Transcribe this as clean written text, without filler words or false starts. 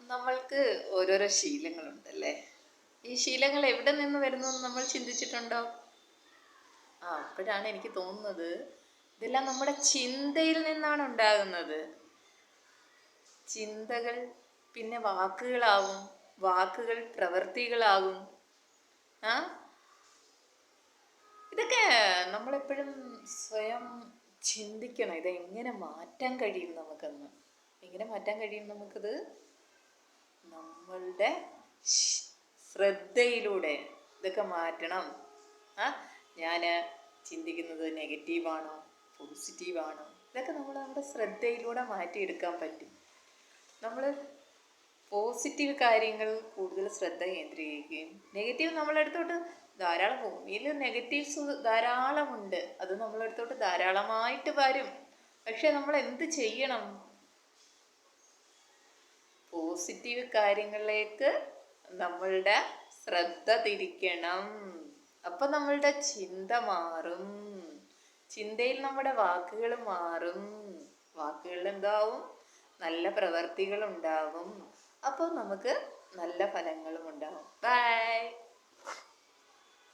നമ്മൾക്ക് ഓരോരോ ശീലങ്ങളുണ്ടല്ലേ? ഈ ശീലങ്ങൾ എവിടെ നിന്ന് വരുന്നു എന്ന് നമ്മൾ ചിന്തിച്ചിട്ടുണ്ടോ? അപ്പോഴാണ് എനിക്ക് തോന്നുന്നത് ഇതെല്ലാം നമ്മുടെ ചിന്തയിൽ നിന്നാണ് ഉണ്ടാകുന്നത്. ചിന്തകൾ പിന്നെ വാക്കുകളാവും, വാക്കുകൾ പ്രവൃത്തികളാകും. ആ ഇതൊക്കെ നമ്മളെപ്പോഴും സ്വയം ചിന്തിക്കണം. ഇതെങ്ങനെ മാറ്റാൻ കഴിയും നമുക്കെന്ന്. എങ്ങനെ മാറ്റാൻ കഴിയും നമുക്കിത്? നമ്മളുടെ ശ്രദ്ധയിലൂടെ ഇതൊക്കെ മാറ്റണം. ഞാൻ ചിന്തിക്കുന്നത് നെഗറ്റീവാണോ പോസിറ്റീവാണോ, ഇതൊക്കെ നമ്മുടെ ശ്രദ്ധയിലൂടെ മാറ്റിയെടുക്കാൻ പറ്റും. നമ്മൾ പോസിറ്റീവ് കാര്യങ്ങൾ കൂടുതൽ ശ്രദ്ധ കേന്ദ്രീകരിക്കുകയും നെഗറ്റീവ് നമ്മളെടുത്തോട്ട് ധാരാളം, ഭൂമിയിൽ നെഗറ്റീവ്സ് ധാരാളമുണ്ട്. അത് നമ്മളെടുത്തോട്ട് ധാരാളമായിട്ട് വരും. പക്ഷെ നമ്മൾ എന്ത് ചെയ്യണം? പോസിറ്റീവ് കാര്യങ്ങളിലേക്ക് നമ്മളുടെ ശ്രദ്ധ തിരിക്കണം. അപ്പൊ നമ്മളുടെ ചിന്ത മാറും. ചിന്തയിൽ നമ്മുടെ വാക്കുകൾ മാറും. വാക്കുകളിൽ എന്താവും? നല്ല പ്രവർത്തികൾ ഉണ്ടാവും. അപ്പോൾ നമുക്ക് നല്ല ഫലങ്ങളും ഉണ്ടാവും. ബൈ.